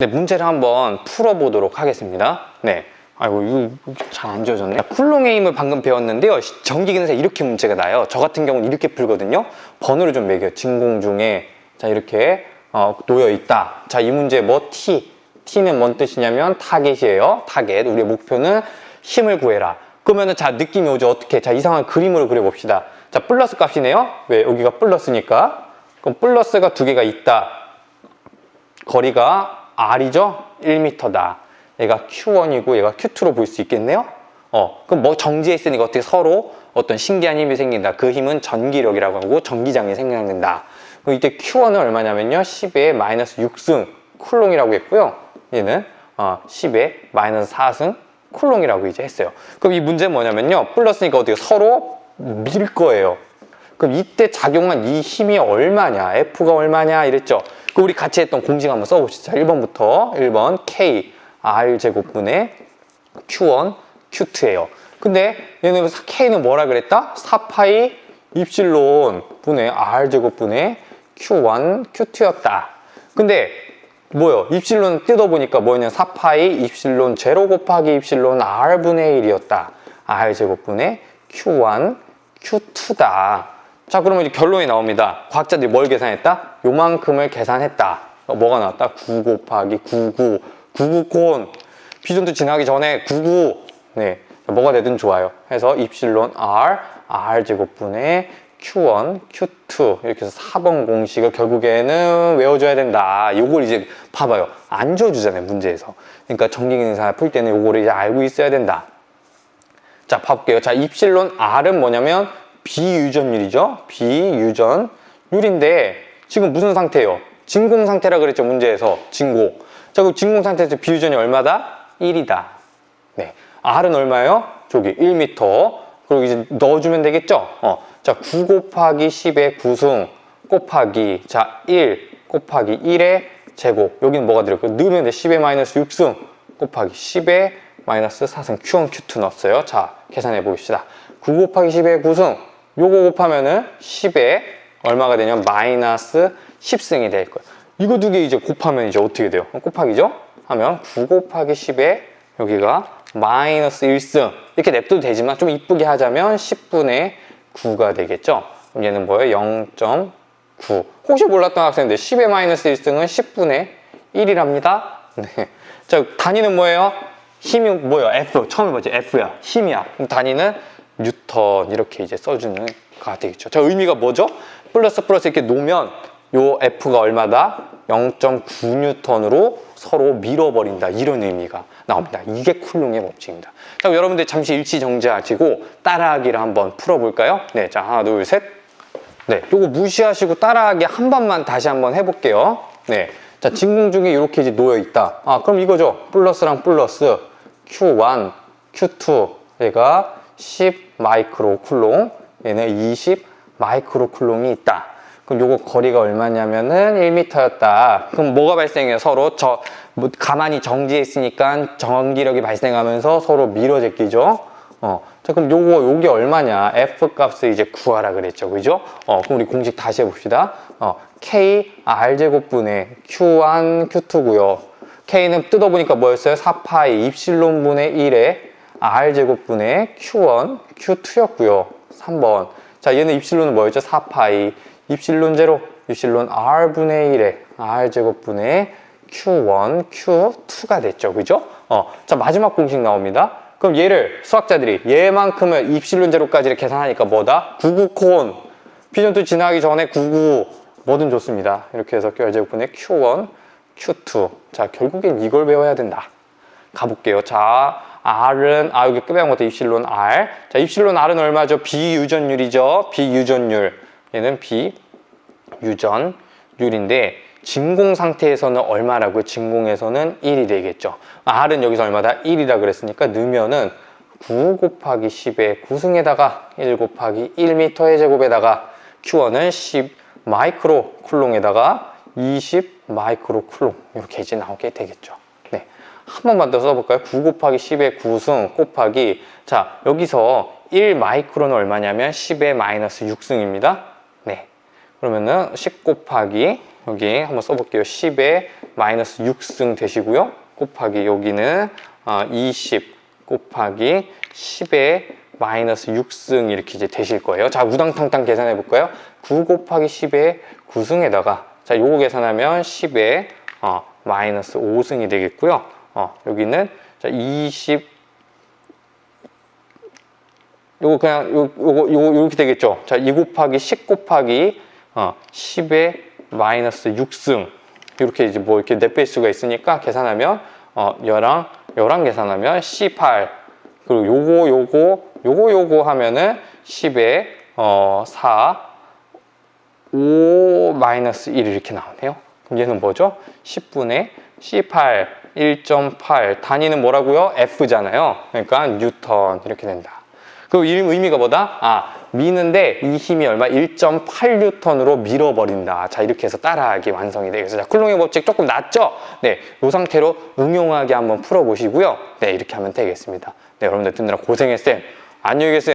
네, 문제를 한번 풀어보도록 하겠습니다. 네. 아이고, 이거 잘 안 지워졌네. 쿨롱의 힘을 방금 배웠는데요. 전기기능사 이렇게 문제가 나요. 저 같은 경우는 이렇게 풀거든요. 번호를 좀 매겨요. 진공 중에. 자, 이렇게 놓여 있다. 자, 이 문제 뭐 T는 뭔 뜻이냐면 타겟이에요. 타겟. 우리의 목표는 힘을 구해라. 그러면은 자, 느낌이 오죠. 어떻게? 자, 이상한 그림으로 그려봅시다. 자, 플러스 값이네요. 왜? 여기가 플러스니까. 그럼 플러스가 두 개가 있다. 거리가 R이죠? 1m다. 얘가 Q1이고 얘가 Q2로 볼 수 있겠네요? 그럼 뭐 정지해 있으니까 어떻게 서로 어떤 신기한 힘이 생긴다. 그 힘은 전기력이라고 하고 전기장이 생겨난다. 그럼 이때 Q1은 얼마냐면요. 10의 마이너스 6승 쿨롱이라고 했고요. 얘는 10의 마이너스 4승 쿨롱이라고 이제 했어요. 그럼 이 문제는 뭐냐면요. 플러스니까 어떻게 서로 밀 거예요. 그럼 이때 작용한 이 힘이 얼마냐? F가 얼마냐? 이랬죠. 그 우리 같이 했던 공식 한번 써봅시다. 1번부터 1번 K R 제곱분의 Q1 Q2예요. 근데 얘는 K는 뭐라 그랬다? 4파이 입실론 분의 R 제곱분의 Q1 Q2였다. 근데 뭐요? 입실론 뜯어보니까 뭐였냐? 4파이 입실론 제로 곱하기 입실론 R분의 1이었다. R 제곱분의 Q1 Q2다. 자, 그러면 이제 결론이 나옵니다. 과학자들이 뭘 계산했다? 요만큼을 계산했다. 뭐가 나왔다? 9 곱하기 99. 99콘. 비전도 지나기 전에 99. 네. 뭐가 되든 좋아요. 해서 입실론 R 제곱분의 Q1, Q2. 이렇게 해서 4번 공식을 결국에는 외워줘야 된다. 요걸 이제 봐봐요. 안 줘주잖아요, 문제에서. 그러니까 전기기능사 풀 때는 요거를 이제 알고 있어야 된다. 자, 봐볼게요. 자, 입실론 R은 뭐냐면 비유전율이죠. 비유전율인데 지금 무슨 상태예요? 진공 상태라 그랬죠. 문제에서 진공. 자, 그럼 진공 상태에서 비유전이 얼마다? 1이다. 네. R은 얼마예요? 저기 1m. 그리고 이제 넣어주면 되겠죠? 자, 9 곱하기 10의 9승 곱하기 자 1 곱하기 1의 제곱. 여기는 뭐가 들었고요? 넣으면 돼. 10의 마이너스 6승 곱하기 10의 마이너스 4승 Q1, Q2 넣었어요. 자, 계산해 봅시다. 9 곱하기 10의 9승 요거 곱하면은 10에 얼마가 되냐면 마이너스 10승이 될 거예요. 이거 두 개 이제 곱하면 이제 어떻게 돼요? 곱하기죠? 하면 9 곱하기 10에 여기가 마이너스 1승 이렇게 냅둬도 되지만 좀 이쁘게 하자면 10분의 9가 되겠죠? 그럼 얘는 뭐예요? 0.9. 혹시 몰랐던 학생들 10의 마이너스 1승은 10분의 1이랍니다. 네. 자, 단위는 뭐예요? 힘이 뭐예요? F. 처음에 뭐지? F야. 힘이야. 그럼 단위는 뉴턴 이렇게 이제 써주는 가 되겠죠. 자, 의미가 뭐죠? 플러스 이렇게 놓으면 요 F가 얼마다? 0.9뉴턴으로 서로 밀어버린다. 이런 의미가 나옵니다. 이게 쿨롱의 법칙입니다. 자, 여러분들 잠시 일치 정지하시고 따라하기를 한번 풀어볼까요? 네, 자, 하나, 둘, 셋. 네, 요거 무시하시고 따라하기 한 번만 다시 한번 해볼게요. 네, 자, 진공 중에 이렇게 이제 놓여 있다. 그럼 이거죠. 플러스랑 플러스 Q1, Q2 얘가 10 마이크로 쿨롱, 얘는 20 마이크로 쿨롱이 있다. 그럼 요거 거리가 얼마냐면은 1m였다. 그럼 뭐가 발생해요? 서로 가만히 정지해 있으니까 전기력이 발생하면서 서로 밀어 제끼죠. 자, 그럼 요게 얼마냐? F 값을 이제 구하라 그랬죠. 그죠? 그럼 우리 공식 다시 해봅시다. K R 제곱분의 Q1, Q2고요. K는 뜯어보니까 뭐였어요? 4파이 입실론 분의 1에 R 제곱분의 Q1, Q2였고요. 3번. 자, 얘는 입실론은 뭐였죠? 4파이 입실론 제로, 입실론 R분의 1에 R 제곱분의 Q1, Q2가 됐죠. 그죠? 자, 마지막 공식 나옵니다. 그럼 얘를 수학자들이 얘만큼을 입실론 제로까지를 계산하니까 뭐다? 99콘. 피전투 지나기 전에 99 뭐든 좋습니다. 이렇게 해서 R 제곱분의 Q1, Q2. 자, 결국엔 이걸 배워야 된다. 가볼게요. 자, R은, 여기 끝배운 것도 입실론 R. 자, 입실론 R은 얼마죠? 비유전율이죠. 비유전율. 얘는 비유전율인데, 진공 상태에서는 얼마라고요? 진공에서는 1이 되겠죠. R은 여기서 얼마다? 1이라 그랬으니까 넣으면은 9 곱하기 10의 9승에다가 1 곱하기 1m의 제곱에다가 Q1은 10 마이크로 쿨롱에다가 20 마이크로 쿨롱. 이렇게 이제 나오게 되겠죠. 네. 한 번만 더 써볼까요? 9 곱하기 10의 9승 곱하기 자, 여기서 1 마이크로는 얼마냐면 10의 마이너스 6승입니다. 네. 그러면은 10 곱하기 여기 한번 써볼게요. 10의 마이너스 6승 되시고요. 곱하기 여기는 20 곱하기 10의 마이너스 6승 이렇게 이제 되실 거예요. 자, 우당탕탕 계산해 볼까요? 9 곱하기 10의 9승에다가 자, 요거 계산하면 10의 마이너스 5승이 되겠고요. 여기는 자, 20 요거 그냥 요거 이렇게 되겠죠. 자, 2 곱하기 10 곱하기 10의 마이너스 6승 이렇게 이제 뭐 이렇게 넷 배수가 있으니까 계산하면 얘랑 계산하면 C8 그리고 요거 하면은 10의 4 5 마이너스 1 이렇게 나오네요. 그럼 얘는 뭐죠? 10분의 C8 1.8 단위는 뭐라고요? F잖아요. 그러니까 뉴턴 이렇게 된다. 그 의미가 뭐다? 미는데 이 힘이 얼마? 1.8뉴턴으로 밀어버린다. 자, 이렇게 해서 따라하기 완성이 되겠어요. 자, 쿨롱의 법칙 조금 낫죠? 네, 이 상태로 응용하게 한번 풀어보시고요. 네, 이렇게 하면 되겠습니다. 네, 여러분들 듣느라 고생했어요. 안녕히 계세요.